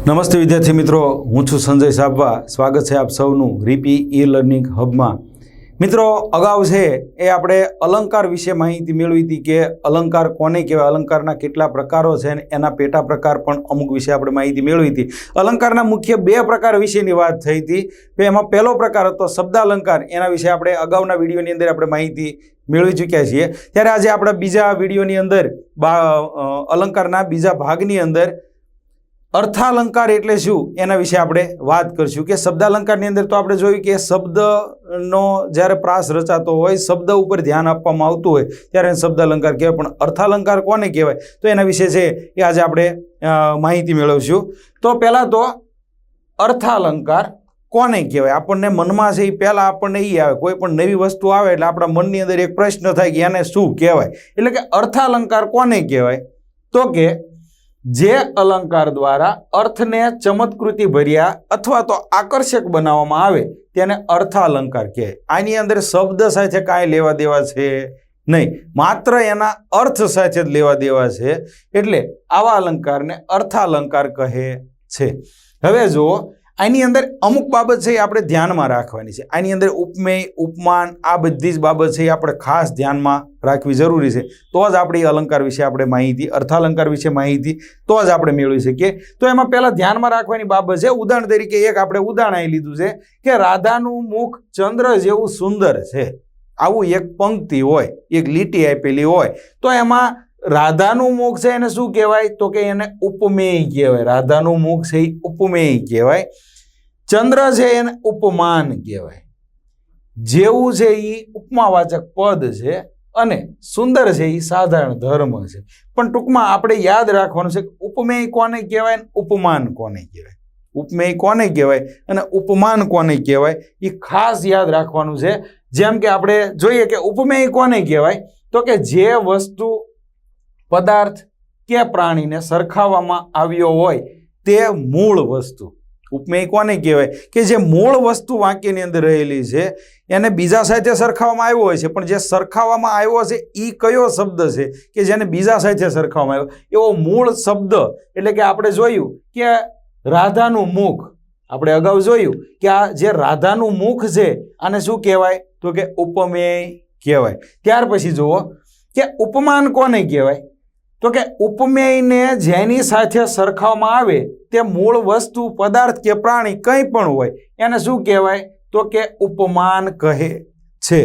નમસ્તે વિદ્યાર્થી મિત્રો, હું છું સંજય સાબવા। સ્વાગત છે આપ સૌનું રીપી ઈ લર્નિંગ હબમાં। મિત્રો, અગાઉ છે એ આપણે અલંકાર વિશે માહિતી મેળવી હતી કે અલંકાર કોને કહેવાય, અલંકારના કેટલા પ્રકારો છે અને એના પેટા પ્રકાર પણ અમુક વિશે આપણે માહિતી મેળવી હતી। અલંકારના મુખ્ય બે પ્રકાર વિશેની વાત થઈ હતી। એમાં પહેલો પ્રકાર હતો શબ્દાલંકાર, એના વિશે આપણે અગાઉના વિડીયોની અંદર આપણે માહિતી મેળવી ચૂક્યા છીએ। ત્યારે આજે આપણા બીજા વિડીયોની અંદર અલંકારના બીજા ભાગની અંદર અર્થાલંકાર એટલે શું એના વિશે આપણે વાત કરીશું। કે શબ્દાલંકારની અંદર તો આપણે જોયું કે શબ્દનો જ્યારે પ્રાસ રચાતો હોય, શબ્દ ઉપર ધ્યાન આપવામાં આવતું હોય ત્યારે શબ્દાલંકાર કહેવાય। પણ અર્થાલંકાર કોને કહેવાય તો એના વિશે છે એ આજે આપણે માહિતી મેળવીશું। તો પહેલાં તો અર્થાલંકાર કોને કહેવાય, આપણને મનમાં છે એ પહેલાં આપણને એ આવે, કોઈ પણ નવી વસ્તુ આવે એટલે આપણા મનની અંદર એક પ્રશ્ન થાય કે એને શું કહેવાય। એટલે કે અર્થાલંકાર કોને કહેવાય તો કે જે અલંકાર દ્વારા અર્થને ચમત્કૃતિ ભર્યા અથવા તો આકર્ષક બનાવવામાં આવે તેને અર્થાલંકાર કહેવાય। આની અંદર શબ્દ સાથે કાંઈ લેવા દેવા છે નહીં, માત્ર એના અર્થ સાથે જ લેવા દેવા છે, એટલે આવા અલંકારને અર્થાલંકાર કહે છે। હવે જુઓ, આની અંદર અમુક બાબત છે એ આપણે ધ્યાનમાં રાખવાની છે। આની અંદર ઉપમેય, ઉપમાન, આ બધી જ બાબત છે એ આપણે ખાસ ધ્યાનમાં રાખવી જરૂરી છે, તો જ આપણે અલંકાર વિશે આપણે માહિતી, અર્થાલંકાર વિશે માહિતી તો જ આપણે મેળવી શકીએ। તો એમાં પહેલાં ધ્યાનમાં રાખવાની બાબત છે, ઉદાહરણ તરીકે એક આપણે ઉદાહરણ અહીં લીધું છે કે રાધાનું મુખ ચંદ્ર જેવું સુંદર છે, આવું એક પંક્તિ હોય, એક લીટી આપેલી હોય, તો એમાં રાધાનું મુખ છે એને શું કહેવાય તો કે એને ઉપમેય કહેવાય। રાધાનું મુખ છે એ ઉપમેય કહેવાય, ચંદ્ર છે એને ઉપમાન કહેવાય, જેવું છે એ ઉપમાવાચક પદ છે અને સુંદર છે એ સાધારણ ધર્મ છે। પણ ટૂંકમાં આપણે યાદ રાખવાનું છે કે ઉપમેય કોને કહેવાય ને ઉપમાન કોને કહેવાય, ઉપમેય કોને કહેવાય અને ઉપમાન કોને કહેવાય એ ખાસ યાદ રાખવાનું છે। જેમ કે આપણે જોઈએ કે ઉપમેય કોને કહેવાય તો કે જે વસ્તુ, પદાર્થ કે પ્રાણીને સરખાવવામાં આવ્યો હોય તે મૂળ વસ્તુ। ઉપમેય કોને કહેવાય કે જે મૂળ વસ્તુ વાક્યની અંદર રહેલી છે એને બીજા સાથે સરખાવવામાં આવ્યો હોય છે, પણ જે સરખાવવામાં આવ્યો છે એ કયો શબ્દ છે કે જેને બીજા સાથે સરખાવવામાં આવ્યો, એવો મૂળ શબ્દ। એટલે કે આપણે જોયું કે રાધાનું મુખ, આપણે અગાઉ જોયું કે આ જે રાધાનું મુખ છે આને શું કહેવાય તો કે ઉપમેય કહેવાય। ત્યાર પછી જુઓ કે ઉપમાન કોને કહેવાય તો કે ઉપમેયને જેની સાથે સરખાવવામાં આવે તે મૂળ વસ્તુ, પદાર્થ કે પ્રાણી કંઈ પણ હોય એને શું કહેવાય તો કે ઉપમાન કહે છે।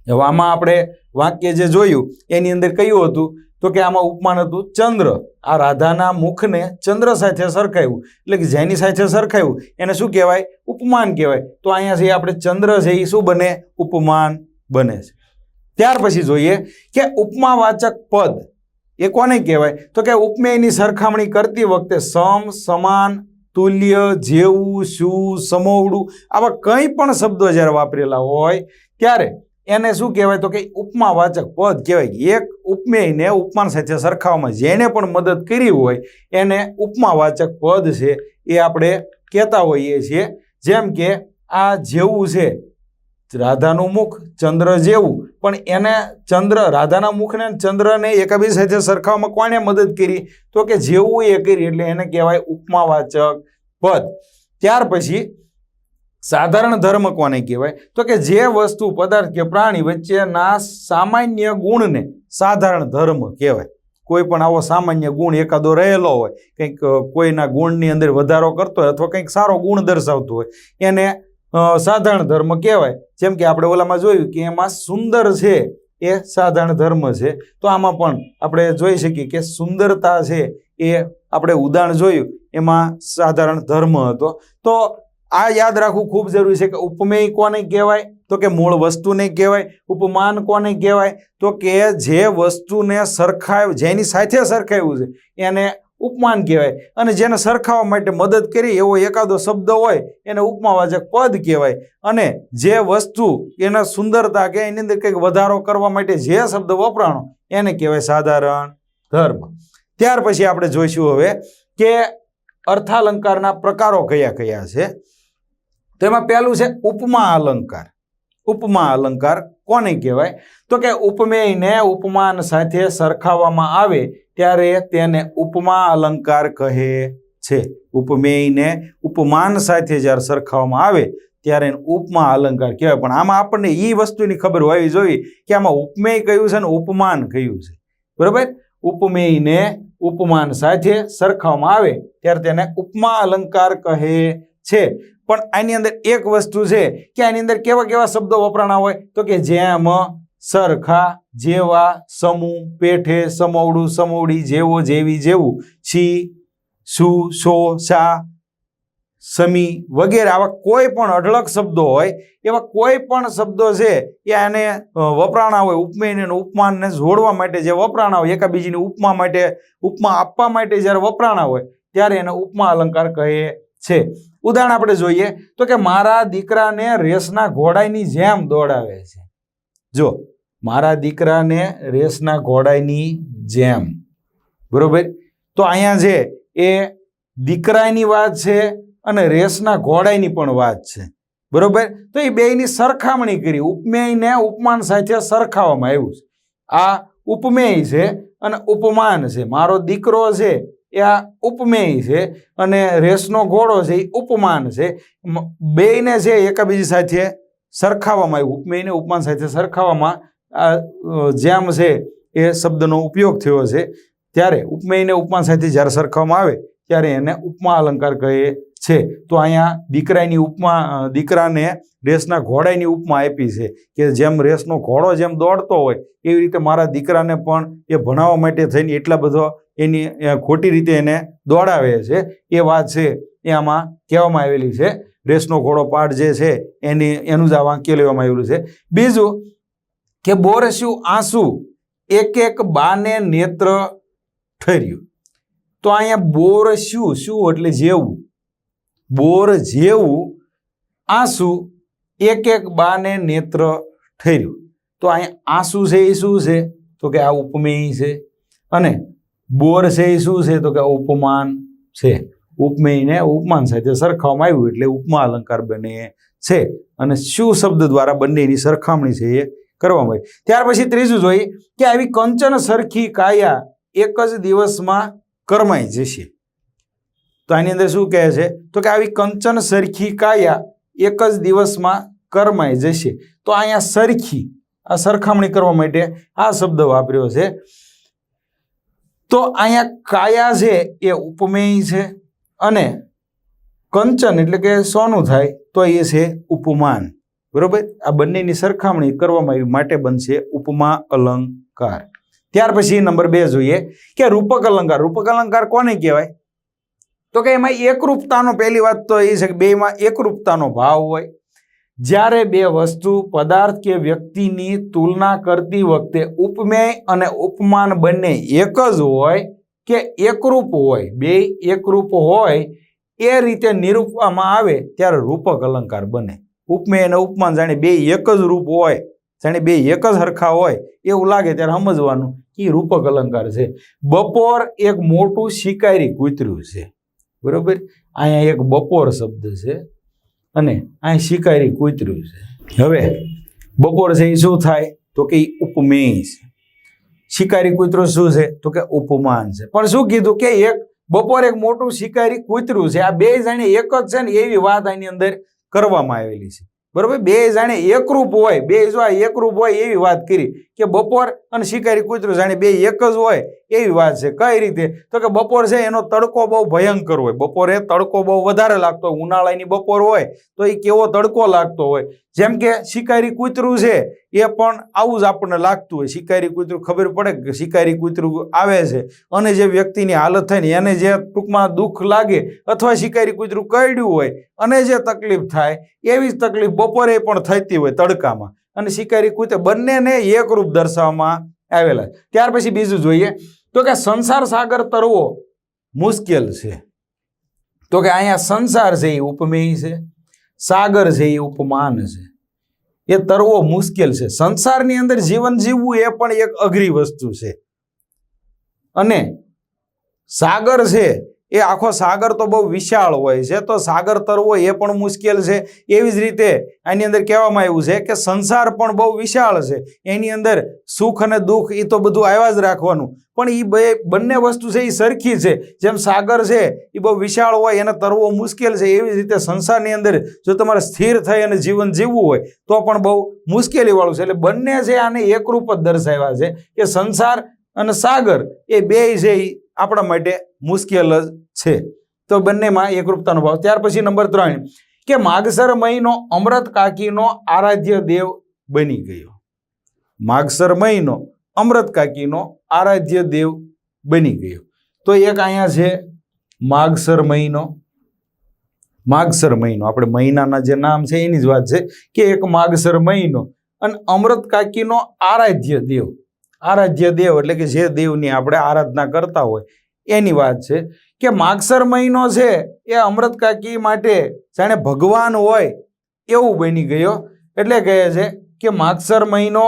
હવે આમાં આપણે વાક્ય જે જોયું એની અંદર કયું હતું તો કે આમાં ઉપમાન હતું ચંદ્ર, આ રાધાના મુખને ચંદ્ર સાથે સરખાવ્યું, એટલે કે જેની સાથે સરખાવ્યું એને શું કહેવાય ઉપમાન કહેવાય। તો અહીંયાથી આપણે ચંદ્ર છે એ શું બને ઉપમાન બને છે। ત્યાર પછી જોઈએ કે ઉપમાવાચક પદ એ કોને કહેવાય તો કે ઉપમેયની સરખામણી કરતી વખતે સમ, સમાન, તુલ્ય, જેવું, શું, સમોવડું આવા કંઈ પણ શબ્દો જ્યારે વાપરેલા હોય ત્યારે એને શું કહેવાય તો કે ઉપમાવાચક પદ કહેવાય। એક ઉપમેયને ઉપમાન સાથે સરખાવવામાં જેને પણ મદદ કરી હોય એને ઉપમાવાચક પદ છે એ આપણે કહેતા હોઈએ છીએ। જેમ કે આ જેવું છે, રાધાનું મુખ ચંદ્ર જેવું, પણ એને ચંદ્ર, રાધાના મુખને ચંદ્રને એકાબીજા સાથે સરખાવવામાં કોને મદદ કરી તો કે જેવું એ કરી, એટલે એને કહેવાય ઉપમાવાચક પદ। ત્યાર પછી સાધારણ ધર્મ કોને કહેવાય તો કે જે વસ્તુ, પદાર્થ કે પ્રાણી વચ્ચેના સામાન્ય ગુણને સાધારણ ધર્મ કહેવાય। કોઈ પણ આવો સામાન્ય ગુણ એકાદો રહેલો હોય, કંઈક કોઈના ગુણની અંદર વધારો કરતો હોય અથવા કંઈક સારો ગુણ દર્શાવતો હોય એને સાધારણ ધર્મ કહેવાય। જેમ કે આપણે ઓલામાં જોયું કે એમાં સુંદર છે એ સાધારણ ધર્મ છે, તો આમાં પણ આપણે જોઈ શકીએ કે સુંદરતા છે એ આપણે ઉદાહરણ જોયું એમાં સાધારણ ધર્મ હતો। તો આ યાદ રાખવું ખૂબ જરૂરી છે કે ઉપમેય કોને કહેવાય તો કે મૂળ વસ્તુને કહેવાય, ઉપમાન કોને કહેવાય તો કે જે વસ્તુને જેની સાથે સરખાવ્યું છે એને ઉપમાન કહેવાય, અને જેને સરખાવવા માટે મદદ કરી એવો એકાદો શબ્દ હોય એને ઉપમાવાચક પદ કહેવાય, અને જે વસ્તુ એના સુંદરતા કે એની અંદર કંઈક વધારો કરવા માટે જે શબ્દ વપરાણો એને કહેવાય સાધારણ ધર્મ। ત્યાર પછી આપણે જોઈશું હવે કે અર્થાલંકારના પ્રકારો કયા કયા છે। તો એમાં પહેલું છે ઉપમા અલંકાર। ઉપમા અલંકાર કોને કહેવાય તો કે ઉપમેયને ઉપમાન સાથે સરખાવવામાં આવે ત્યારે તેને ઉપમા અલંકાર કહે છે. ઉપમેયને ઉપમાન સાથે જ્યારે સરખાવવામાં આવે ત્યારે એને ઉપમા અલંકાર કહેવાય. પણ આમાં આપણને એ વસ્તુની ખબર હોવી જોઈએ કે આમાં ઉપમેય કયું છે ને ઉપમાન કયું છે. બરોબર? ઉપમેયને ઉપમાન સાથે સરખાવવામાં આવે ત્યારે તેને ઉપમા અલંકાર કહે છે. પણ આની અંદર એક વસ્તુ છે કે આની અંદર કેવા કેવા શબ્દો વપરાણા હોય તો કે જેમ, સરખા, જેવા, સમૂહ, પેઠે, સમોવડું, સમોવડી, જેવો, જેવી, જેવું, છી, શું, સો, શા, સમી વગેરે આવા કોઈ પણ અઢળક શબ્દો હોય એવા કોઈ પણ શબ્દો છે એ આને વપરાણા હોય ઉપમેયને ઉપમાનને જોડવા માટે જે વપરાણા હોય એકાબીજીની ઉપમા માટે ઉપમા આપવા માટે જ્યારે વપરાણા હોય ત્યારે એને ઉપમા અલંકાર કહે છે. ઉદાહરણ આપણે જોઈએ તો કે મારા દીકરાને રેસના ઘોડાની જેમ દોડાવે છે. જો મારા દીકરાને રેસના ઘોડાની જેમ, બરોબર? તો અહીંયા છે એ દીકરાની વાત છે અને રેસના ઘોડાની પણ વાત છે. બરોબર? તો એ બેયની સરખામણી કરી, ઉપમેયને ઉપમાન સાથે સરખાવવામાં આવ્યું છે. આ ઉપમેય છે અને ઉપમાન છે. મારો દીકરો છે એ આ ઉપમેય છે અને રેસનો ઘોડો છે એ ઉપમાન છે. બેયને છે એકાબીજી સાથે સરખાવવામાં આવ્યું, ઉપમેયને ઉપમાન સાથે સરખાવવામાં જેમ છે એ શબ્દનો ઉપયોગ થયો છે. ત્યારે ઉપમેયને ઉપમાન સાથે જ્યારે સરખાવવામાં આવે ત્યારે એને ઉપમા અલંકાર કહે છે. તો અહીંયા દીકરાને રેસના ઘોડાની ઉપમા આપી છે કે જેમ રેસનો ઘોડો જેમ દોડતો હોય એવી રીતે મારા દીકરાને પણ એ ભણાવવા માટે થઈને એટલા બધો એની ખોટી રીતે એને દોડાવે છે એ વાત છે એ આમાં કહેવામાં આવેલી છે. રેસનો ઘોડો પાઠ જે છે એનું જ આ વાક્ય લેવામાં આવેલું છે. બીજું કે બોરસ્યું આંસુ એક એક બાને નેત્ર ઠર્યું. તો અહીંયા બોરસ્યું શું એટલે જેવું, બોર જેવું આંસુ એક એક બાને નેત્ર ઠર્યું. તો અહીંયા આંસુ છે એ શું છે તો કે આ ઉપમેય છે અને બોર છે એ શું છે તો કે ઉપમાન છે. ઉપમેયને ઉપમાન સાથે સરખાવવામાં આવ્યું એટલે ઉપમા અલંકાર બને છે. અને શું શબ્દ દ્વારા બંનેની સરખામણી છે એ કરવામાં આવી. ત્યાર પછી ત્રીજું જોઈએ કે આવી કંચન સરખી કાયા એક જ દિવસમાં કરમાઈ જશે. તો આની અંદર શું કહે છે તો કે આવી કંચન સરખી કાયા એક જ દિવસમાં કરમાઈ જશે. તો અહીંયા સરખી, આ સરખામણી કરવા માટે આ શબ્દ વાપર્યો છે. તો અહીંયા કાયા છે એ ઉપમેય છે અને કંચન એટલે કે સોનું થાય તો એ છે ઉપમાન. બરોબર? આ બંનેની સરખામણી કરવામાં આવી માટે બનશે ઉપમા અલંકાર. ત્યાર પછી નંબર 2 જોઈએ કે રૂપક અલંકાર. રૂપક અલંકાર કોને કહેવાય તો કે એમાં એકરૂપતાનો, પહેલી વાત તો એ છે કે બેમાં એકરૂપતાનો ભાવ હોય. જ્યારે બે વસ્તુ, પદાર્થ કે વ્યક્તિની તુલના કરતી વખતે ઉપમેય અને ઉપમાન બંને એક જ હોય કે એકરૂપ હોય, બે એકરૂપ હોય એ રીતે નિરૂપવામાં આવે ત્યારે રૂપક અલંકાર બને. ઉપમેય અને ઉપમાન જાણે બે એક જ રૂપ હોય, જાણે બે એક જ હરખા હોય એવું લાગે ત્યારે સમજવાનું કે રૂપક અલંકાર છે. બપોર એક મોટું શિકારી કૂતર્યું છે. બરોબર? અહીંયા એક બપોર શબ્દ છે અને અહીં શિકારી કૂતર્યું છે. હવે બપોર છે એ શું થાય તો કે ઉપમેય છે, શિકારી કૂતરું શું છે તો કે ઉપમાન છે. પણ શું કીધું કે એક બપોર એક મોટું શિકારી કૂતરું છે, આ બે જાણે એક જ છે ને એવી વાત આની અંદર કરવામાં આવેલી છે. બરોબર? બે જાણે એકરૂપ હોય, બે જો એકરૂપ હોય એવી વાત કરી કે બપોર અને શિકારી કૂતરું જાણે બે એક જ હોય એવી વાત છે. કઈ રીતે તો કે બપોર છે એનો તડકો બહુ ભયંકર હોય, બપોરે તડકો બહુ વધારે લાગતો હોય, ઉનાળાની બપોર હોય તો એ કેવો તડકો લાગતો હોય. જેમ કે શિકારી કૂતરું છે એ પણ આવું જ આપણને લાગતું હોય. શિકારી કૂતરું ખબર પડે કે શિકારી કૂતરું આવે છે અને જે વ્યક્તિની હાલત થાય ને એને જે ટૂંકમાં દુઃખ લાગે અથવા શિકારી કૂતરું કરડ્યું હોય અને જે તકલીફ થાય એવી જ તકલીફ બપોરે પણ થતી હોય તડકામાં. અને શિકારી કૂતર બંનેને એકરૂપ દર્શાવવામાં આવેલા. ત્યાર પછી બીજું જોઈએ તો કે સંસાર સાગર તરવો મુશ્કેલ છે. તો કે અહીંયા સંસાર છે એ ઉપમેય છે, સાગર છે એ ઉપમાન છે. એ તરવો મુશ્કેલ છે. સંસારની અંદર જીવન જીવવું એ પણ એક અઘરી વસ્તુ છે અને સાગર છે એ આખો સાગર તો બહુ વિશાળ હોય છે, તો સાગર તરવો એ પણ મુશ્કેલ છે. એવી જ રીતે આની અંદર કહેવામાં આવ્યું છે કે સંસાર પણ બહુ વિશાળ છે, એની અંદર સુખ અને દુઃખ એ તો બધું આવ્યા જ રાખવાનું, પણ એ બંને વસ્તુ છે એ સરખી છે. જેમ સાગર છે એ બહુ વિશાળ હોય, એને તરવો મુશ્કેલ છે, એવી જ રીતે સંસારની અંદર જો તમારે સ્થિર થઈ અને જીવન જીવવું હોય તો પણ બહુ મુશ્કેલીવાળું છે. એટલે બંને છે આને એકરૂપ જ દર્શાવ્યા છે કે સંસાર અને સાગર એ બે છે એ આપણા માટે મુશ્કેલ જ છે. તો બંનેમાં એકરૂપતાનો ભાવ. ત્યાર પછી નંબર 3 કે માગસર મહિનો અમૃત કાકીનો આરાધ્ય દેવ બની ગયો. માગસર મહિનો અમૃત કાકીનો આરાધ્ય દેવ બની ગયો. તો એક અહીંયા છે માગસર મહિનો. માગસર મહિનો આપણે મહિનાના જે નામ છે એની જ વાત છે કે એક માગસર મહિનો અને અમૃત કાકીનો આરાધ્ય દેવ. આરાધ્ય દેવ એટલે કે જે દેવની આપણે આરાધના કરતા હોય એની વાત છે કે માગસર મહિનો છે એ અમૃત કાકી માટે જાણે ભગવાન હોય એવું બની ગયો. એટલે કહે છે કે માગસર મહિનો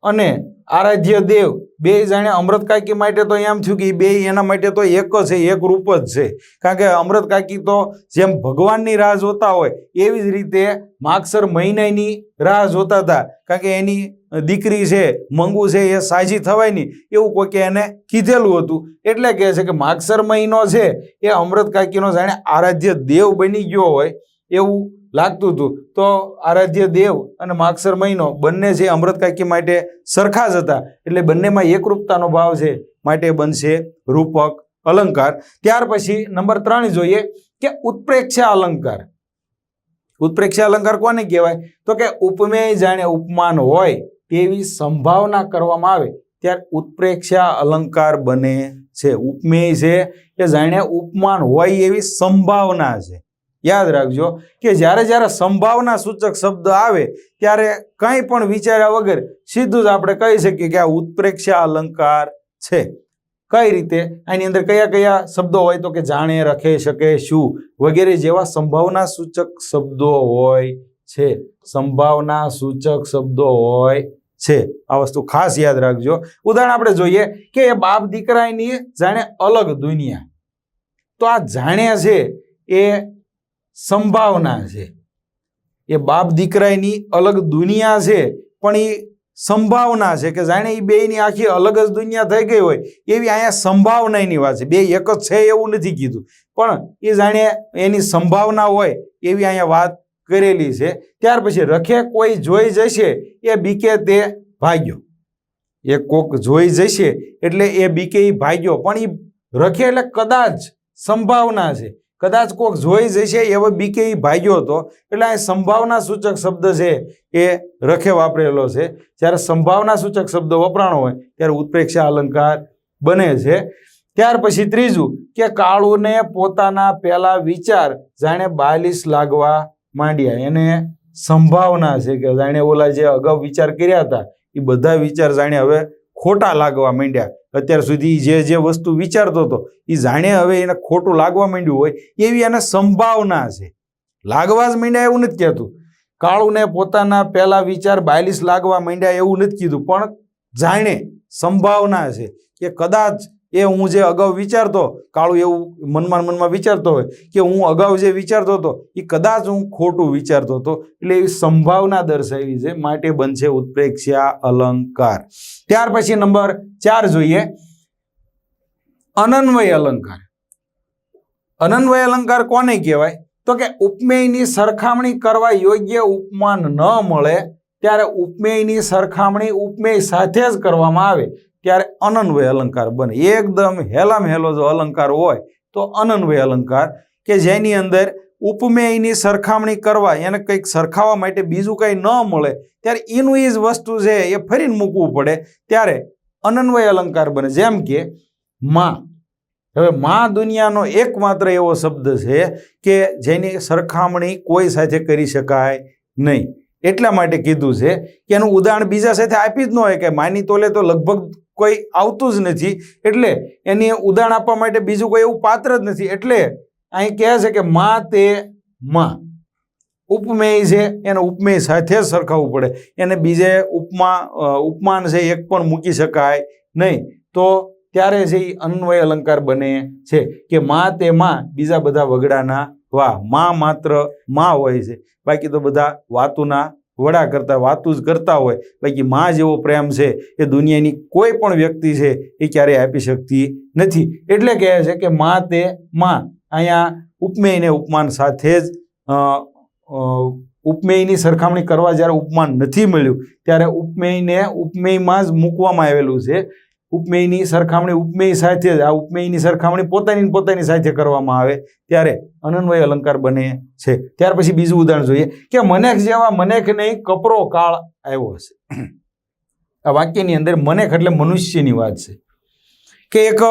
અને આરાધ્ય દેવ બે જાણે અમૃત કાકી માટે તો એમ થયું કે બે એના માટે તો એક જ છે, એક રૂપ જ છે. કારણ કે અમૃત કાકી તો જેમ ભગવાનની રાહ જોતા હોય એવી જ રીતે માગસર મહિનાની રાહ જોતા હતા. કારણ કે એની દીકરી છે મંગુ છે એ સાજી થવાય નહીં એવું કોઈકે એને કીધેલું હતું. એટલે કહે છે કે માગસર મહિનો છે એ અમૃત કાકીનો જાણે આરાધ્ય દેવ બની ગયો હોય એવું લાગતું હતું. તો આરાધ્ય દેવ અને માગસર મહિનો બંને છે અમૃત કાકી માટે સરખા જ હતા, એટલે બંનેમાં એકરૂપતાનો ભાવ છે, માટે બનશે રૂપક અલંકાર. ત્યાર પછી નંબર 3 જોઈએ કે ઉત્પ્રેક્ષા અલંકાર. ઉત્પ્રેક્ષા અલંકાર કોને કહેવાય? તો કે ઉપમેય જાણે ઉપમાન હોય તેવી સંભાવના કરવામાં આવે ત્યારે ઉત્પ્રેક્ષા અલંકાર બને છે. ઉપમેય છે કે જાણે ઉપમાન હોય એવી સંભાવના છે. યાદ રાખજો કે જ્યારે જ્યારે સંભાવના સૂચક શબ્દ આવે ત્યારે કંઈ પણ વિચાર્યા વગર સીધું જ આપણે કહી શકીએ કે આ ઉત્પ્રેક્ષા અલંકાર છે. કઈ રીતે? આની અંદર કયા કયા શબ્દો હોય? તો કે જાણે, રખે, શકે, શું વગેરે જેવા સંભાવના સૂચક શબ્દો હોય છે. સંભાવના સૂચક શબ્દો હોય છે. આ વસ્તુ ખાસ યાદ રાખજો. ઉદાહરણ આપણે જોઈએ કે એ બાપ દીકરાની જાણે અલગ દુનિયા. તો આ જાણે છે એ સંભાવના છે. એ બાપ દીકરાની અલગ દુનિયા છે પણ એ સંભાવના છે કે જાણે એ બેની આખી અલગ જ દુનિયા થઈ ગઈ હોય એવી અહીંયા સંભાવનાની વાત છે. બે એક જ છે એવું નથી કીધું, પણ એ જાણે એની સંભાવના હોય એવી અહીંયા વાત કરેલી છે. ત્યાર પછી રખે કોઈ જોઈ જશે એ બીકે તે ભાગ્યો. એ કોક જોઈ જશે એટલે એ બીકે એ ભાગ્યો, પણ એ રખે એટલે કદાચ સંભાવના છે, કદાચ કોક જોઈ જશે એવો બીકે એ ભાગ્યો હતો. એટલે આ સંભાવના સૂચક શબ્દ છે એ રખે વાપરેલો છે. જ્યારે સંભાવના સૂચક શબ્દ વપરાણો હોય ત્યારે ઉત્પ્રેક્ષા અલંકાર બને છે. ત્યાર પછી ત્રીજું કે કાળુને પોતાના પહેલા વિચાર જાણે 42 લાગવા માંડ્યા. એને સંભાવના છે કે જાણે ઓલા જે અગાઉ વિચાર કર્યા હતા એ બધા વિચાર જાણે હવે ખોટા લાગવા માંડ્યા. અત્યાર સુધી જે વસ્તુ વિચારતો હતો એ જાણે હવે એને ખોટું લાગવા માંડ્યું હોય એવી એને સંભાવના છે. લાગવા જ માંડ્યા એવું નથી કહેતું. કાળુને પોતાના પહેલા વિચાર 42 લાગવા માંડ્યા એવું નથી કીધું, પણ જાણે સંભાવના છે કે કદાચ એ હું જે અગાઉ વિચારતો, કાળું એવું મનમાં વિચારતો હોય કે હું અગાઉ જે વિચારતો હતો એ કદાચ હું ખોટું વિચારતો હતો. એટલે એવી સંભાવના દર્શાવી છે, માટે બનશે ઉત્પ્રેક્ષા અલંકાર. ત્યાર પછી નંબર 4 જોઈએ અનન્વય અલંકાર. અનન્વય અલંકાર કોને કહેવાય? તો કે ઉપમેયની સરખામણી કરવા યોગ્ય ઉપમાન ન મળે ત્યારે ઉપમેયની સરખામણી ઉપમેય સાથે જ કરવામાં આવે ત્યારે અનન્વય અલંકાર બને. એકદમ હેલામ હેલો જો અલંકાર હોય તો અનન્વય અલંકાર, કે જેની અંદર ઉપમેયની સરખામણી કરવા, એને કંઈક સરખાવવા માટે બીજું કંઈ ન મળે ત્યારે એનું એ જ વસ્તુ છે એ ફરીને મૂકવું પડે ત્યારે અનન્વય અલંકાર બને. જેમ કે માં. હવે માં દુનિયાનો એકમાત્ર એવો શબ્દ છે કે જેની સરખામણી કોઈ સાથે કરી શકાય નહીં. એટલા માટે કીધું છે કે એનું ઉદાહરણ બીજા સાથે આપી જ ન હોય કે માની તોલે તો લગભગ કોઈ આવતું જ નથી, એટલે એની ઉદાહરણ આપવા માટે બીજું કોઈ એવું પાત્ર જ નથી. એટલે અહીં કહે છે કે માં તે માં. ઉપમેય છે એને ઉપમેય સાથે જ સરખાવવું પડે, એને બીજે ઉપમાન છે એક પણ મૂકી શકાય નહીં. તો ત્યારે છે એ અન્વય અલંકાર બને છે કે માં તેમાં બીજા બધા વગડાના વા, માં માત્ર માં હોય છે, બાકી તો બધા વાતુના વડા કરતા વાતું જ કરતા હોય, બાકી માં જેવો પ્રેમ છે એ દુનિયાની કોઈ પણ વ્યક્તિ છે એ ક્યારેય આપી શકતી નથી. એટલે કહે છે કે માં તે માં. અહીંયા ઉપમેયને ઉપમાન સાથે જ ઉપમેયની સરખામણી કરવા જ્યારે ઉપમાન નથી મળ્યું ત્યારે ઉપમેયને ઉપમેયમાં જ મૂકવામાં આવેલું છે. ઉપમેયની સરખામણી ઉપમેય સાથે જ, આ ઉપમેયની સરખામણી પોતાની સાથે કરવામાં આવે ત્યારે અનન્વય અલંકાર બને છે. ત્યાર પછી બીજું ઉદાહરણ જોઈએ કે મનેખ જેવા મનેખ નહીં કપરો કાળ આવ્યો હશે. આ વાક્યની અંદર મનેખ એટલે મનુષ્યની વાત છે કે એક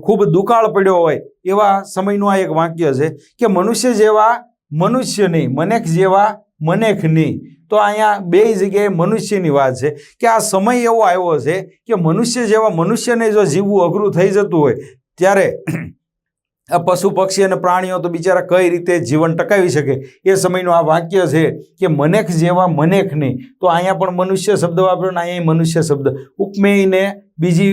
ખૂબ દુકાળ પડ્યો હોય એવા સમયનું આ એક વાક્ય છે કે મનુષ્ય જેવા મનુષ્ય નહીં, મનેખ જેવા મનેખ નહીં. તો અહીંયા બે જગ્યાએ મનુષ્યની વાત છે કે આ સમય એવો આવ્યો છે કે મનુષ્ય જેવા મનુષ્યને જો જીવવું અઘરું થઈ જતું હોય ત્યારે આ પશુ પક્ષી અને પ્રાણીઓ તો બિચારા કઈ રીતે જીવન ટકાવી શકે એ સમયનું આ વાક્ય છે કે મનેખ જેવા મનેખ નહીં. તો અહીંયા પણ મનુષ્ય શબ્દ વાપર્યો ને અહીંયા મનુષ્ય શબ્દ. ઉપમેયને બીજી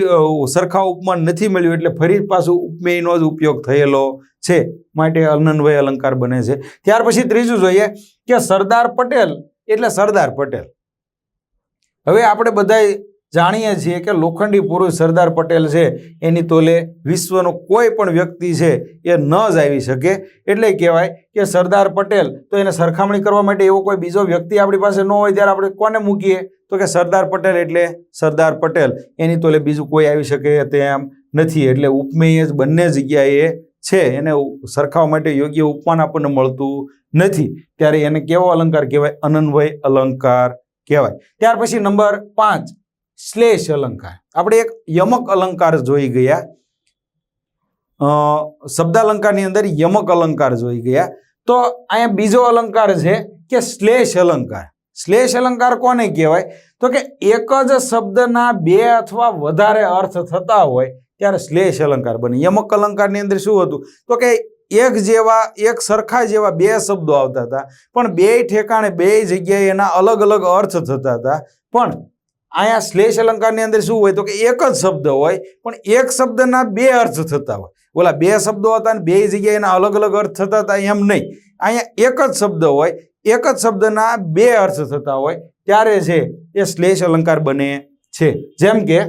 સરખા ઉપમાન નથી મળ્યું એટલે ફરી પાછું ઉપમેયનો જ ઉપયોગ થયેલો છે, માટે અનન્વય અલંકાર બને છે. ત્યાર પછી ત્રીજું જોઈએ કે સરદાર પટેલ એટલે સરદાર પટેલ. હવે આપણે બધા જાણીએ છીએ કે લોખંડી પુરુષ સરદાર પટેલ છે એની તોલે વિશ્વનો કોઈ પણ વ્યક્તિ છે એ ન જ આવી શકે. એટલે કહેવાય કે સરદાર પટેલ. તો એને સરખામણી કરવા માટે એવો કોઈ બીજો વ્યક્તિ આપણી પાસે ન હોય ત્યારે આપણે કોને મૂકીએ? તો કે સરદાર પટેલ એટલે સરદાર પટેલ, એની તોલે બીજું કોઈ આવી શકે તેમ નથી. એટલે ઉપમેય જ બંને જગ્યાએ છે, એને સરખાવવા માટે યોગ્ય ઉપમાન આપણને મળતું નથી, ત્યારે એને કેવો અલંકાર કહેવાય? અનન્વય અલંકાર કહેવાય. ત્યાર પછી નંબર 5 શ્લેષ અલંકાર. આપણે એક યમક અલંકાર જોઈ ગયા, શબ્દાલંકારની અંદર યમક અલંકાર જોઈ ગયા. તો અહીંયા બીજો અલંકાર છે કે શ્લેષ અલંકાર. શ્લેષ અલંકાર કોને કહેવાય? તો કે એક જ શબ્દના બે અથવા વધારે અર્થ થતા હોય ત્યારે શ્લેષ અલંકાર બને. યમક અલંકારની અંદર શું હતું? તો કે એક સરખા જેવા બે શબ્દો આવતા હતા પણ બે ઠેકાણે બે જગ્યાએ એના અલગ અલગ અર્થ થતા હતા. પણ અહીંયા શ્લેષ અલંકારની અંદર શું હોય? તો કે એક જ શબ્દ હોય પણ એક શબ્દના બે અર્થ થતા હોય. ઓલા બે શબ્દો હતા અને બે જગ્યાએ એના અલગ અલગ અર્થ થતા હતા એમ નહીં. અહીંયા એક જ શબ્દ હોય, એક જ શબ્દના બે અર્થ થતા હોય ત્યારે છે એ શ્લેષ અલંકાર બને છે. જેમ કે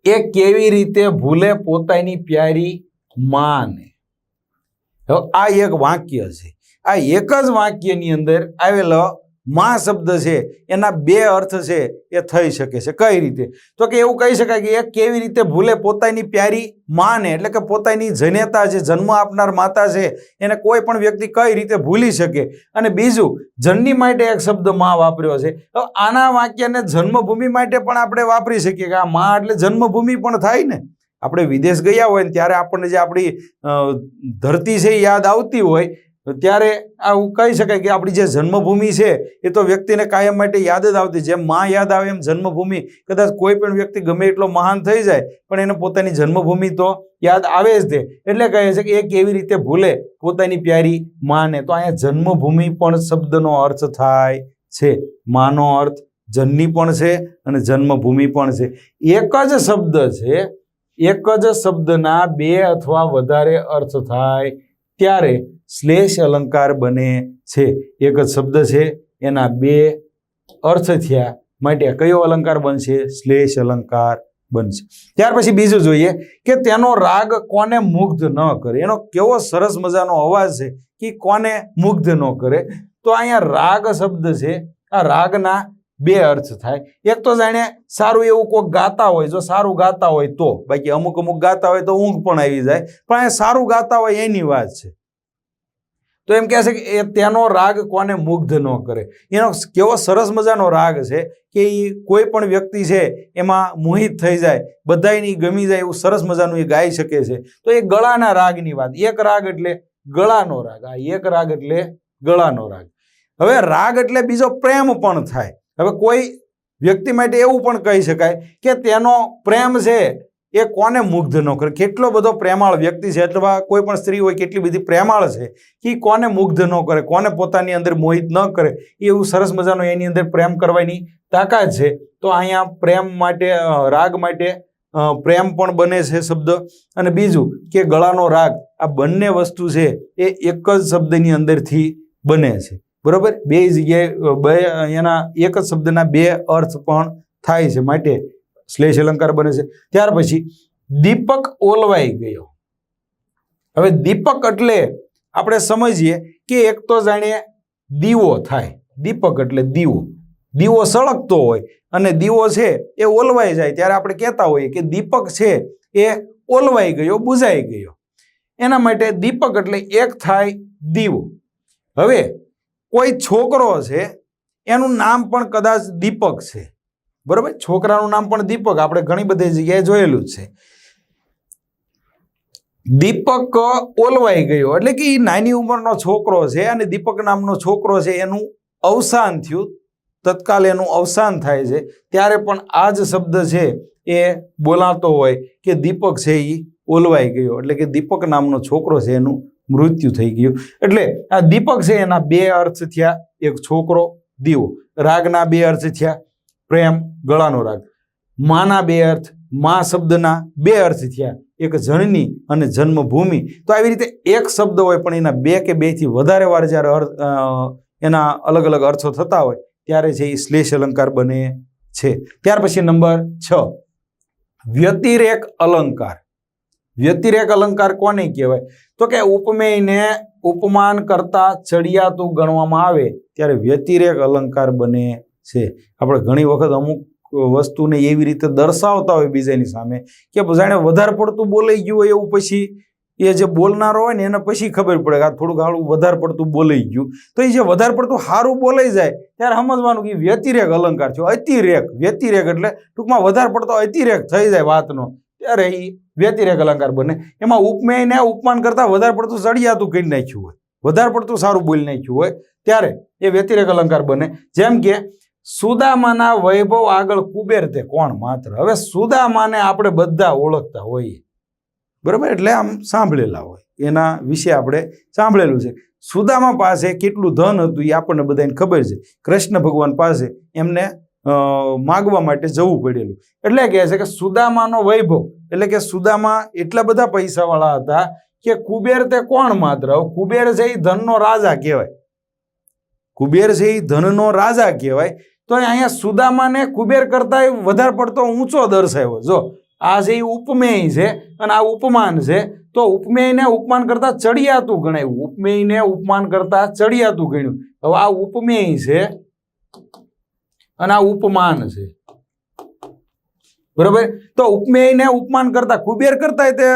એ કેવી રીતે ભૂલે પોતાની પ્યારી માને. આ એક વાક્ય છે. આ એક જ વાક્યની અંદર આવેલો માં શબ્દ છે એના બે અર્થ છે એ થઈ શકે છે. કઈ રીતે? તો કે એવું કહી શકાય કે એ કેવી રીતે ભૂલે પોતાની પ્યારી માને, એટલે કે પોતાની જનેતા જે જન્મ આપનાર માતા છે એને કોઈ પણ વ્યક્તિ કઈ રીતે ભૂલી શકે. અને બીજું જનની માટે એક શબ્દ માં વાપર્યો છે. તો આના વાક્યને જન્મભૂમિ માટે પણ આપણે વાપરી શકીએ કે આ માં એટલે જન્મભૂમિ પણ થાય ને. આપણે વિદેશ ગયા હોય ને ત્યારે આપણને જે આપણી ધરતી છે યાદ આવતી હોય ત્યારે આવું કહી શકાય કે આપણી જે જન્મભૂમિ છે એ તો વ્યક્તિને કાયમ માટે યાદ જ આવતી. જેમ માં યાદ આવે એમ જન્મભૂમિ. કદાચ કોઈ પણ વ્યક્તિ ગમે એટલો મહાન થઈ જાય પણ એને પોતાની જન્મભૂમિ તો યાદ આવે જ તે. એટલે કહે છે કે એ કેવી રીતે ભૂલે પોતાની પ્યારી માને. તો અહીંયા જન્મભૂમિ પણ શબ્દનો અર્થ થાય છે. માનો અર્થ જનની પણ છે અને જન્મભૂમિ પણ છે. એક જ શબ્દ છે, એક જ શબ્દના બે અથવા વધારે અર્થ થાય ત્યારે શ્લેષ અલંકાર બને છે. એક જ શબ્દ છે એના બે અર્થ થયા માટે કયો અલંકાર બનશે? શ્લેષ અલંકાર બનશે. ત્યાર પછી બીજું જોઈએ કે તેનો રાગ કોને મુગ્ધ ન કરે. એનો કેવો સરસ મજાનો અવાજ છે કે કોને મુગ્ધ ન કરે. તો અહીંયા રાગ શબ્દ છે, આ રાગના બે અર્થ થાય. એક તો જાણે સારું એવું કોઈ ગાતા હોય, જો સારું ગાતા હોય તો, બાકી અમુક ગાતા હોય તો ઊંઘ પણ આવી જાય, પણ અહીંયા સારું ગાતા હોય એની વાત છે. તો એમ કહે છે કે એ તેનો રાગ કોને મુગ્ધ ન કરે. એનો કેવો સરસ મજાનો રાગ છે કે એ કોઈ પણ વ્યક્તિ છે એમાં મોહિત થઈ જાય, બધાયની ગમી જાય એવું સરસ મજાનું એ ગાઈ શકે છે. તો એ ગળાના રાગની વાત. એક રાગ એટલે ગળાનો રાગ, આ એક રાગ એટલે ગળાનો રાગ. હવે રાગ એટલે બીજો પ્રેમ પણ થાય. હવે કોઈ વ્યક્તિ માટે એવું પણ કહી શકાય કે તેનો પ્રેમ છે એ કોને મુગ્ધ ન કરે. કેટલો બધો પ્રેમાળ વ્યક્તિ છે અથવા કોઈ પણ સ્ત્રી હોય કેટલી બધી પ્રેમાળ છે કે કોને મુગ્ધ ન કરે, કોને પોતાની અંદર મોહિત ન કરે. એવું સરસ મજાનો એની અંદર પ્રેમ કરવાની તાકાત છે. તો અહીંયા પ્રેમ માટે, રાગ માટે પ્રેમ પણ બને છે શબ્દ, અને બીજું કે ગળાનો રાગ, આ બંને વસ્તુ છે એ એક જ શબ્દની અંદરથી બને છે, બરોબર. બે જગ્યાએ એના એક જ શબ્દના બે અર્થ પણ થાય છે, માટે શ્લેષ અલંકાર બને છે. ત્યાર પછી દીપક ઓલવાઈ ગયો. હવે દીપક એટલે આપણે સમજીએ કે એક તો જાણીએ દીવો થાય, દીપક એટલે દીવો, દીવો સળગતો હોય અને દીવો છે એ ઓલવાઈ જાય ત્યારે આપણે કહેતા હોઈએ કે દીપક છે એ ઓલવાઈ ગયો, બુઝાઈ ગયો. એના માટે દીપક એટલે એક થાય દીવો. હવે કોઈ છોકરો છે એનું નામ પણ કદાચ દીપક છે, બરોબર. છોકરાનું નામ પણ દીપક આપણે ઘણી બધી જગ્યાએ જોયેલું છે. દીપક ઓલવાઈ ગયો એટલે કે નાની ઉંમરનો છોકરો છે અને દીપક નામનો છોકરો છે એનું અવસાન થયું, તત્કાલ એનું અવસાન થાય છે ત્યારે પણ આ જ શબ્દ છે એ બોલાતો હોય કે દીપક છે એ ઓલવાઈ ગયો, એટલે કે દીપક નામનો છોકરો છે એનું મૃત્યુ થઈ ગયું. એટલે આ દીપક છે એના બે અર્થ થયા, એક છોકરો, દીવો. રાગના બે અર્થ થયા, પ્રેમ, ગળાનો રાગ. માના બે અર્થ, મા શબ્દના બે અર્થ થયા, એક જનની અને જન્મભૂમિ. તો આવી રીતે એક શબ્દ હોય પણ એના બે કે બેથી વધારે વાર જ્યારે એના અલગ અલગ અર્થો થતા હોય ત્યારે છે એ શ્લેષ અલંકાર બને છે. ત્યાર પછી નંબર 6, વ્યતિરેક અલંકાર. વ્યતિરેક અલંકાર કોને કહેવાય? તો કે ઉપમેયને ઉપમાન કરતા ચડિયાતું ગણવામાં આવે ત્યારે વ્યતિરેક અલંકાર બને છે. આપણે ઘણી વખત અમુક વસ્તુને એવી રીતે દર્શાવતા હોય બીજાની સામે કે જાણે વધારે પડતું બોલાઈ ગયું હોય એવું, પછી એ જે બોલનારો હોય ને એને પછી ખબર પડે કે આ થોડુંક હાલું વધારે પડતું બોલાઈ ગયું. તો એ જે વધારે પડતું સારું બોલાઈ જાય ત્યારે સમજવાનું કે વ્યતિરેક અલંકાર છે. અતિરેક, વ્યતિરેક એટલે ટૂંકમાં વધારે પડતો અતિરેક થઈ જાય વાતનો ત્યારે એ વ્યતિરેક અલંકાર બને. એમાં ઉપમેયને ઉપમાન કરતા વધારે પડતું ચડિયાતું કરી નાખ્યું હોય, વધારે પડતું સારું બોલી નાખ્યું હોય ત્યારે એ વ્યતિરેક અલંકાર બને. જેમ કે સુદામાના વૈભવ આગળ કુબેર તે કોણ માત્ર. હવે સુદામાને આપણે બધા ઓળખતા હોઈએ, બરાબર, એટલે આમ સાંભળેલા હોય, એના વિશે આપણે સાંભળેલું છે. સુદામા પાસે કેટલું ધન હતું એ આપણને બધાને ખબર છે. કૃષ્ણ ભગવાન પાસે એમને માગવા માટે જવું પડેલું, એટલે કહે છે કે સુદામાનો વૈભવ, એટલે કે સુદામા એટલા બધા પૈસાવાળા હતા કે કુબેર તે કોણ માત્ર. કુબેર છે એ ધનનો રાજા કહેવાય, કુબેર છે એ ધનનો રાજા કહેવાય. તો અહીંયા સુદામાને કુબેર કરતા વધારે પડતો ઊંચો દર્શાવ્યો. જો આ છે એ ઉપમેય છે અને આ ઉપમાન છે, તો ઉપમેયને ઉપમાન કરતા ચડિયાતું ગણાયું, ઉપમેયને ઉપમાન કરતા ચડિયાતું ગણ્યું. હવે આ ઉપમેય છે અને આ ઉપમાન છે, બરોબર. તો ઉપમેયને ઉપમાન કરતા કુબેર કરતા તે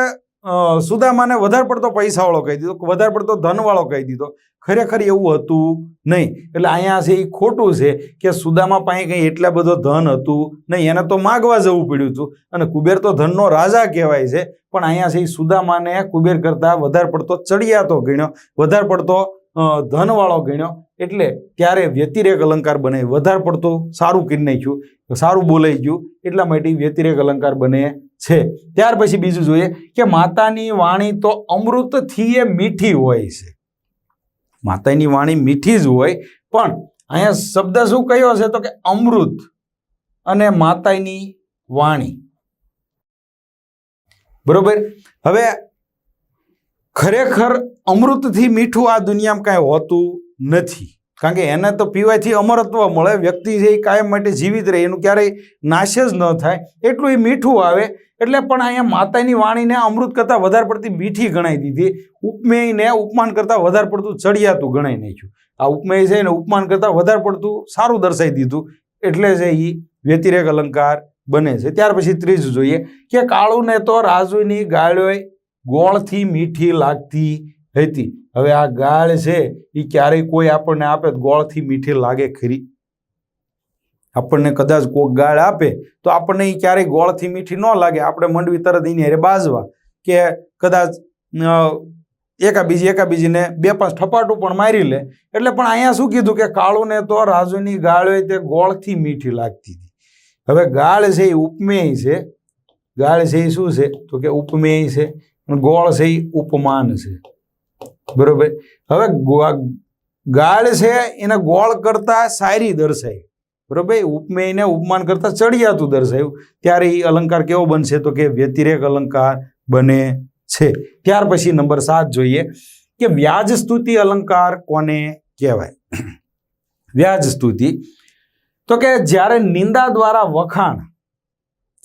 સુદામાને વધારે પડતો પૈસાવાળો કહી દીધો, વધારે પડતો ધનવાળો કહી દીધો. ખરેખર એવું હતું નહીં. એટલે અહીંયા છે એ ખોટું છે કે સુદામા પાસે કંઈ એટલા બધો ધન હતું નહીં, એને તો માગવા જવું પડ્યું હતું. અને કુબેર તો ધનનો રાજા કહેવાય છે, પણ અહીંયા છે એ સુદામાને કુબેર કરતા વધારે પડતો ચડિયાતો ગણ્યો, વધારે પડતો ધનવાળો ગણ્યો. એટલે ત્યારે વ્યતિરેક અલંકાર બને, વધારે પડતું સારું કરી નાખ્યું, સારું બોલાઈ ગયું, એટલા માટે વ્યતિરેક અલંકાર બને છે. ત્યાર પછી બીજું જોઈએ કે માતાની વાણી તો અમૃતથી એ મીઠી હોય છે. માતાની વાણી મીઠી જ હોય, પણ અહીંયા શબ્દ શું કયો છે તો કે અમૃત અને માતાની વાણી, બરોબર. હવે ખરેખર અમૃતથી મીઠું આ દુનિયામાં કાંઈ હોતું નથી, કારણ કે એને તો પીવાથી અમરત્વ મળે, વ્યક્તિ છે એ કાયમ માટે જીવિત રહે, એનું ક્યારેય નાશ જ ન થાય એટલું એ મીઠું આવે. એટલે પણ અહીંયા માતાની વાણીને અમૃત કરતાં વધારે પડતી મીઠી ગણાઈ દીધી, ઉપમેયને ઉપમાન કરતાં વધારે પડતું ચડિયાતું ગણાઈ નાખ્યું. આ ઉપમેય છે ને ઉપમાન કરતાં વધારે પડતું સારું દર્શાવી દીધું, એટલે છે એ વ્યતિરેક અલંકાર બને છે. ત્યાર પછી ત્રીજું જોઈએ કે કાળુને તો રાજુની ગાળોય ગોળથી મીઠી લાગતી હતી. હવે આ ગાળ છે એ ક્યારેય કોઈ આપણને આપે તો ગોળથી મીઠી લાગે ખરી? આપણને કદાચ કોઈ ગાળ આપે તો આપણને એ ક્યારેય ગોળથી મીઠી ન લાગે, આપણે મંડવી તરત એની હારે બાજવા કે કદાચ એકાબીજીને 2-5 ઠપાટું પણ મારી લે. એટલે પણ અહીંયા શું કીધું કે કાળુને તો રાજુની ગાળ હોય તે ગોળથી મીઠી લાગતી હતી. હવે ગાળ છે એ ઉપમેય છે, ગાળ છે એ શું છે તો કે ઉપમેય છે, ગોળ છે એ ઉપમાન છે, બરોબર. હવે ગાળ છે એને ગોળ કરતા શાયરી દર્શાય, બરોબર, ઉપમેયને ઉપમાન કરતા ચડિયાતું દર્શાવ્યું, ત્યારે એ અલંકાર કેવો બનશે? તો કે વ્યતિરેક અલંકાર બને છે. ત્યાર પછી નંબર 7 જોઈએ કે વ્યાજ સ્તુતિ અલંકાર કોને કહેવાય? વ્યાજ સ્તુતિ તો કે જ્યારે નિંદા દ્વારા વખાણ,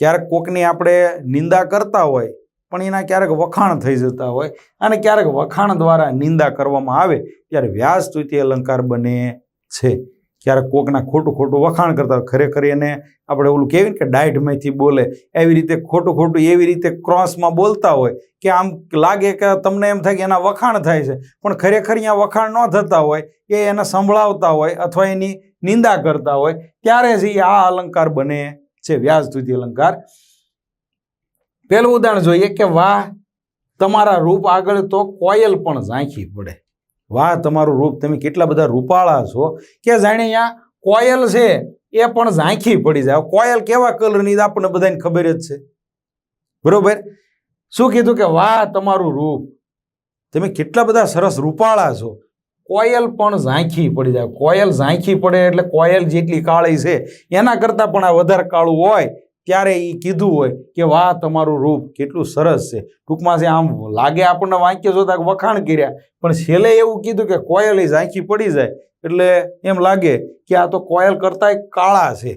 ક્યારેક કોકની આપણે નિંદા કરતા હોય પણ એના ક્યારેક વખાણ થઈ જતા હોય અને ક્યારેક વખાણ દ્વારા નિંદા કરવામાં આવે ત્યારે વ્યાજ સ્તુતિ અલંકાર બને છે. ક્યારેક કોકના ખોટું વખાણ કરતા હોય, ખરેખર એને આપણે ઓલું કહેવાય કે ડાયટમાંથી બોલે એવી રીતે ખોટું એવી રીતે ક્રોસમાં બોલતા હોય કે આમ લાગે કે તમને એમ થાય કે એના વખાણ થાય છે, પણ ખરેખર અહીંયા વખાણ ન થતા હોય, એ એને સંભળાવતા હોય અથવા એની નિંદા કરતા હોય, ત્યારે જ આ અલંકાર બને છે, વ્યાજ સ્તુતિ અલંકાર. પહેલું ઉદાહરણ જોઈએ કે વાહ તમારા રૂપ આગળ તો કોયલ પણ ઝાંખી પડે. વાહ તમારું રૂપ, તમે કેટલા બધા રૂપાળા છો કે જાણે અહીંયા કોયલ છે એ પણ ઝાંખી પડી જાય. કોયલ કેવા કલરની આપણને બધાને ખબર જ છે, બરોબર. શું કીધું કે વાહ તમારું રૂપ, તમે કેટલા બધા સરસ રૂપાળા છો, કોયલ પણ ઝાંખી પડી જાય. કોયલ ઝાંખી પડે એટલે કોયલ જેટલી કાળી છે એના કરતાં પણ આ વધારે કાળું હોય ત્યારે એ કીધું હોય કે વાહ તમારું રૂપ કેટલું સરસ છે. ટૂંકમાં છે આમ લાગે આપણને વાક્ય જોતા વખાણ કર્યા, પણ છેલ્લે એવું કીધું કે કોયલ એ ઝાંખી પડી જાય એટલે એમ લાગે કે આ તો કોયલ કરતાંય કાળા છે,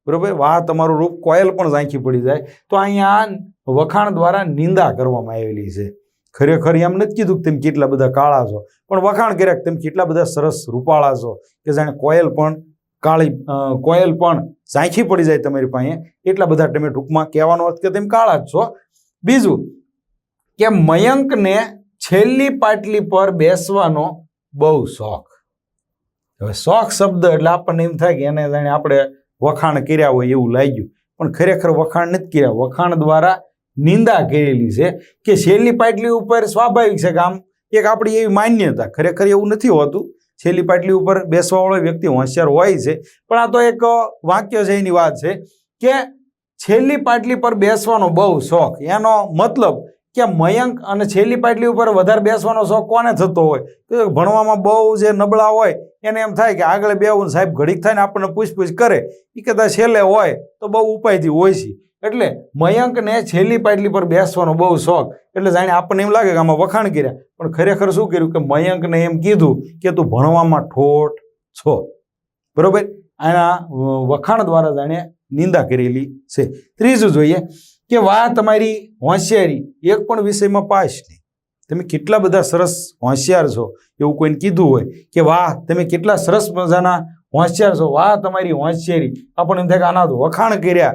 બરોબર. વાહ તમારું રૂપ, કોયલ પણ ઝાંખી પડી જાય. તો અહીંયા વખાણ દ્વારા નિંદા કરવામાં આવેલી છે. ખરેખર એમ નથી કીધું કે તમે કેટલા બધા કાળા છો, પણ વખાણ કર્યા કે તમે કેટલા બધા સરસ રૂપાળા છો કે જાણે કોયલ પણ ઝાંખી પડી જાય તમારી પાસે, એટલા બધા તમે ટૂંકમાં કહેવાનો અર્થ કે તમે કાળા જ છો. બીજું કે મયંકને છેલ્લી પાટલી પર બેસવાનો બહુ શોખ. હવે શોખ શબ્દ એટલે આપણને એમ થાય કે એને જાણે આપણે વખાણ કર્યા હોય એવું લાગ્યું, પણ ખરેખર વખાણ નથી કર્યા, વખાણ દ્વારા નિંદા કરેલી છે. કે છેલ્લી પાટલી ઉપર સ્વાભાવિક છે કે આમ એક આપણી એવી માન્યતા, ખરેખર એવું નથી હોતું. છેલ્લી પાટલી ઉપર બેસવાવાળો વ્યક્તિ હોશિયાર હોય છે, પણ આ તો એક વાક્ય છે, એની વાત છે કે છેલ્લી પાટલી પર બેસવાનો બહુ શોખ. એનો મતલબ કે મયંક અને છેલ્લી પાટલી ઉપર વધારે બેસવાનો શોખ કોને થતો હોય? તો ભણવામાં બહુ જે નબળા હોય એને એમ થાય કે આગળ બેવું, સાહેબ ઘડીક થાય ને આપણને પૂછપૂછ કરે, એ કદાચ છેલ્લે હોય તો બહુ ઉપાયથી હોય છે. એટલે મયંકને છેલ્લી પાટલી પર બેસવાનો બહુ શોખ એટલે જાણે આપણને એમ લાગે કે આમાં વખાણ કર્યા, પણ ખરેખર શું કર્યું કે મયંકને એમ કીધું કે તું ભણવામાં ઠોઠ છો, બરોબર. આના વખાણ દ્વારા જાણે નિંદા કરેલી છે. ત્રીજું જોઈએ કે વાહ તમારી હોશિયારી, એક પણ વિષયમાં પાસ નહીં, તમે કેટલા બધા સરસ હોશિયાર છો એવું કોઈને કીધું હોય કે વાહ તમે કેટલા સરસ મજાના હોશિયાર છો, વાહ તમારી હોશિયારી, આપણને એમ થાય કે આના વખાણ કર્યા,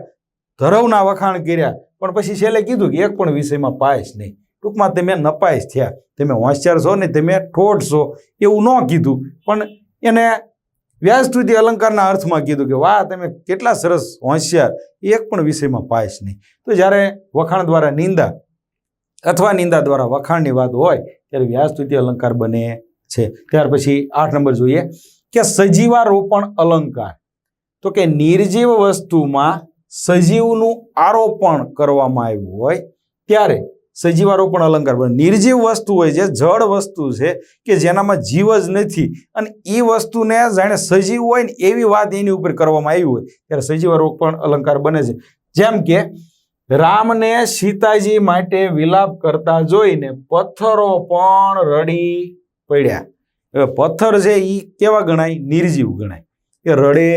ધરવના વખાણ કર્યા, પણ પછી છેલ્લે કીધું કે એક પણ વિષયમાં પાસ નહીં. ટૂંકમાં તમે નપાસ થયા, તમે હોશિયાર છો ને તમે ઠોઠ છો એવું ન કીધું, પણ એને વ્યાજ સ્તુતિ અલંકારના અર્થમાં કીધું કે વાહ તમે કેટલા સરસ હોશિયાર, એક પણ વિષયમાં પાસ નહીં. તો જ્યારે વખાણ દ્વારા નિંદા અથવા નિંદા દ્વારા વખાણની વાત હોય ત્યારે વ્યાજ સ્તુતિ અલંકાર બને છે. ત્યાર પછી 8 નંબર જોઈએ કે સજીવારોપણ અલંકાર. તો કે નિર્જીવ વસ્તુમાં સજીવનું આરોપણ કરવામાં આવ્યું હોય ત્યારે સજીવારોપણ અલંકાર બને. નિર્જીવ વસ્તુ હોય જે જળ વસ્તુ છે કે જેનામાં જીવ જ નથી અને એ વસ્તુને જાણે સજીવ હોય ને એવી વાત એની ઉપર કરવામાં આવી હોય ત્યારે સજીવારોપણ અલંકાર બને છે. જેમ કે રામને સીતાજી માટે વિલાપ કરતા જોઈને પથ્થરો પણ રડી પડ્યા. હવે પથ્થર છે એ કેવા ગણાય? નિર્જીવ ગણાય, કે રડે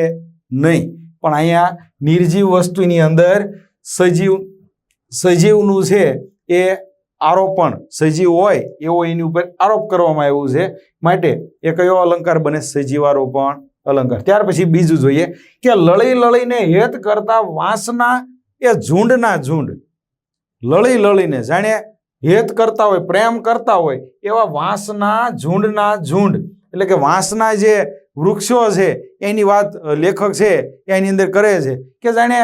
નહીં. પણ અહીંયા નિર્જીવ વસ્તુની અંદર સજીવનું છે એ આરોપણ, સજીવ હોય એવો એની ઉપર આરોપ કરવામાં આવ્યો છે, માટે એ કયો અલંકાર બને? સજીવારોપણ અલંકાર. ત્યાર પછી બીજું જોઈએ કે લળી લળીને હેત કરતા વાંસના એ ઝૂંડના ઝૂંડ, લળી લળીને જાણે હેત કરતા હોય, પ્રેમ કરતા હોય એવા વાંસના ઝૂંડના ઝૂંડ, એટલે કે વાંસના જે વૃક્ષો છે એની વાત લેખક છે એની અંદર કરે છે કે જાણે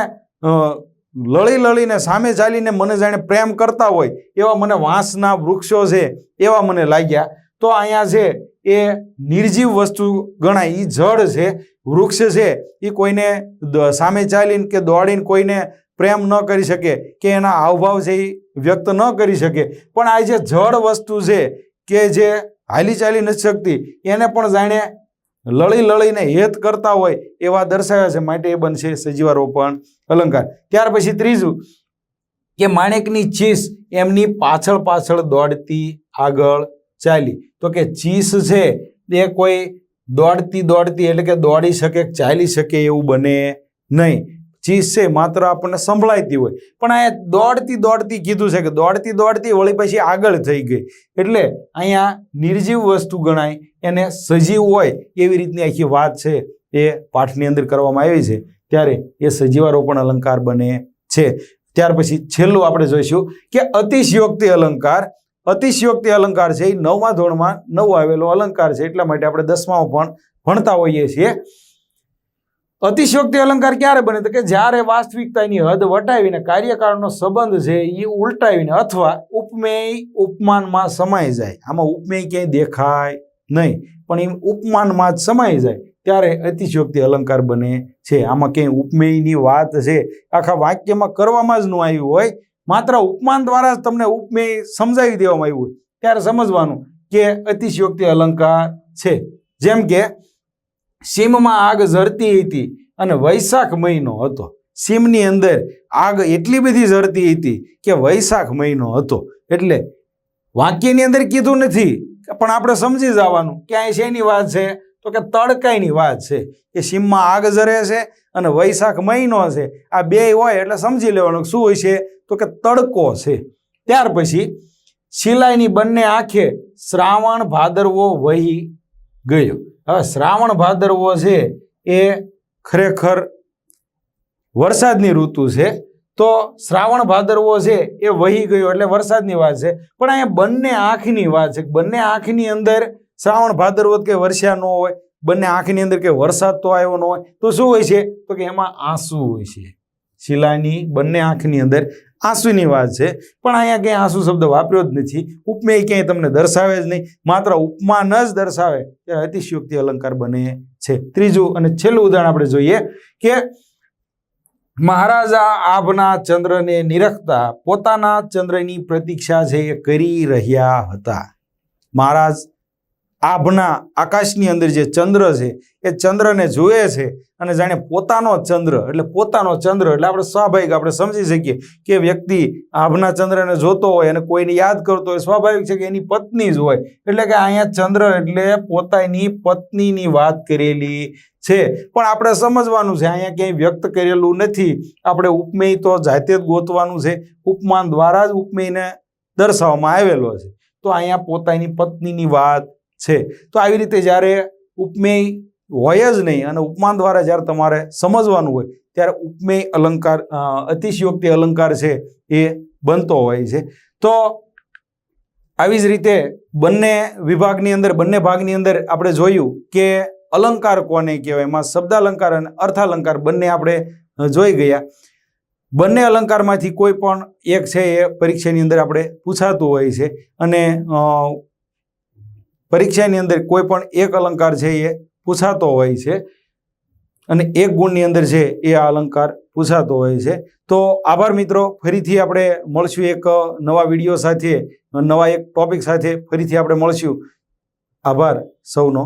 લળી લળીને સામે ચાલીને મને જાણે પ્રેમ કરતા હોય એવા મને વાંસના વૃક્ષો છે એવા મને લાગ્યા. તો અહીંયા છે એ નિર્જીવ વસ્તુ ગણાય, એ જળ છે, વૃક્ષ છે, એ કોઈને સામે ચાલીને કે દોડીને કોઈને પ્રેમ ન કરી શકે કે એના હાવભાવ છે એ વ્યક્ત ન કરી શકે, પણ આ જે જળ વસ્તુ છે કે જે હાલી ચાલી નથી શકતી એને પણ જાણે લળી લળીને હેત કરતા હોય એવા દર્શાવ્યા છે, માટે એ બનશે સજીવારોપણ અલંકાર. ત્યાર પછી ત્રીજું કે માણેકની ચીસ એમની પાછળ પાછળ દોડતી આગળ ચાલી. તો કે ચીસ છે એ કોઈ દોડતી એટલે કે દોડી શકે, ચાલી શકે એવું બને નહીં. ચીસ છે માત્ર આપણને સંભળાતી હોય, પણ અહીંયા દોડતી કીધું છે કે દોડતી વળી પછી આગળ થઈ ગઈ, એટલે અહીંયા નિર્જીવ વસ્તુ ગણાય, એને સજીવ હોય એવી રીતની આખી વાત છે એ પાઠની અંદર કરવામાં આવી છે, ત્યારે એ સજીવારોપણ અલંકાર બને છે. ત્યાર પછી છેલ્લું આપણે જોઈશું કે અતિશયોક્તિ અલંકાર. અતિશયોક્તિ અલંકાર છે એ 9મા ધોરણમાં નવો આવેલો અલંકાર છે, એટલા માટે આપણે 10મામાં પણ ભણતા હોઈએ છીએ. અતિશયોક્તિ અલંકાર ક્યારે બને? તો કે જ્યારે વાસ્તવિકતાની હદ વટાવીને કાર્યકાળનો સંબંધ છે એ ઉલટાવીને અથવા ઉપમેય ઉપમાનમાં સમાઈ જાય. આમાં ઉપમેય ક્યાંય દેખાય નહીં, પણ એ ઉપમાનમાં જ સમાઈ જાય ત્યારે અતિશયોક્તિ અલંકાર બને છે. આમાં ક્યાંય ઉપમેયની વાત છે આખા વાક્યમાં કરવામાં જ ન આવ્યું હોય, માત્ર ઉપમાન દ્વારા જ તમને ઉપમેય સમજાવી દેવામાં આવ્યું હોય, ત્યારે સમજવાનું કે અતિશયોક્તિ અલંકાર છે. જેમ કે સીમમાં આગ ઝરતી હતી અને વૈશાખ મહિનો હતો. સીમની અંદર આગ એટલી બધી ઝરતી હતી કે વૈશાખ મહિનો હતો. એટલે વાક્યની અંદર કીધું નથી, પણ આપણે સમજી જવાનું કે અહીં શેની વાત છે? તો કે તડકાઈની વાત છે કે સીમમાં આગ ઝરે છે અને વૈશાખ મહિનો છે. આ બે હોય એટલે સમજી લેવાનું શું હોય છે? તો કે તડકો છે. ત્યાર પછી શિલાઈની બંને આંખે શ્રાવણ ભાદરવો વહી ગયો. હવે શ્રાવણ ભાદરવો છે એ ખરેખર વરસાદની ઋતુ છે, તો શ્રાવણ ભાદરવો છે એ વહી ગયો એટલે વરસાદની વાત છે, પણ અહીંયા બંને આંખની વાત છે. બંને આંખની અંદર શ્રાવણ ભાદરવો કે વર્ષા ન હોય, બંને આંખની અંદર કે વરસાદ તો આવ્યો ન હોય, તો શું હોય છે? તો કે એમાં આંસુ હોય છે. શિલાની બંને આંખની અંદર આંસુની વાત છે, પણ અહીંયા ક્યાંય આંસુ શબ્દ વાપર્યો જ નથી. ઉપમેય ક્યાંય તમને દર્શાવે જ નહીં, માત્ર ઉપમાન જ દર્શાવે ત્યારે અતિશયોક્તિ અલંકાર બને છે. ત્રીજું અને છેલ્લું ઉદાહરણ આપણે જોઈએ કે મહારાજા આભના ચંદ્રને નિરખતા પોતાના ચંદ્રની પ્રતીક્ષા છે એ કરી રહ્યા હતા. મહારાજ આભના આકાશની અંદર જે ચંદ્ર છે એ ચંદ્રને જુએ છે અને જાણે પોતાનો ચંદ્ર એટલે આપણે સ્વાભાવિક આપણે સમજી શકીએ કે વ્યક્તિ આભના ચંદ્રને જોતો હોય અને કોઈને યાદ કરતો હોય, સ્વાભાવિક છે કે એની પત્ની જ હોય, એટલે કે અહીંયા ચંદ્ર એટલે પોતાની પત્નીની વાત કરેલી છે. પણ આપણે સમજવાનું છે અહીંયા ક્યાંય વ્યક્ત કરેલું નથી, આપણે ઉપમેય તો જાતે જ ગોતવાનું છે, ઉપમાન દ્વારા જ ઉપમેયને દર્શાવવામાં આવેલો છે. તો અહીંયા પોતાની પત્નીની વાત છે. તો આવી રીતે જ્યારે ઉપમેય હોય જ નહીં અને ઉપમાન દ્વારા જ્યારે તમારે સમજવાનું હોય ત્યારે ઉપમેય અલંકાર અતિશયોક્તિ અલંકાર છે એ બનતો હોય છે. તો આવી જ રીતે બંને ભાગની અંદર આપણે જોયું કે અલંકાર કોને કહેવાય. એમાં શબ્દાલંકાર અને અર્થાલંકાર બંને આપણે જોઈ ગયા. બંને અલંકારમાંથી કોઈ પણ એક છે એ પરીક્ષાની અંદર આપણે પૂછાતું હોય છે, અને પરીક્ષાની અંદર કોઈ પણ એક અલંકાર છે એ પૂછાતો હોય છે, અને 1 ગુણની અંદર છે એ આ અલંકાર પૂછાતો હોય છે. તો આભાર મિત્રો, ફરીથી આપણે મળશું એક નવા વિડીયો સાથે, નવા એક ટોપિક સાથે ફરીથી આપણે મળશું. આભાર સૌનો.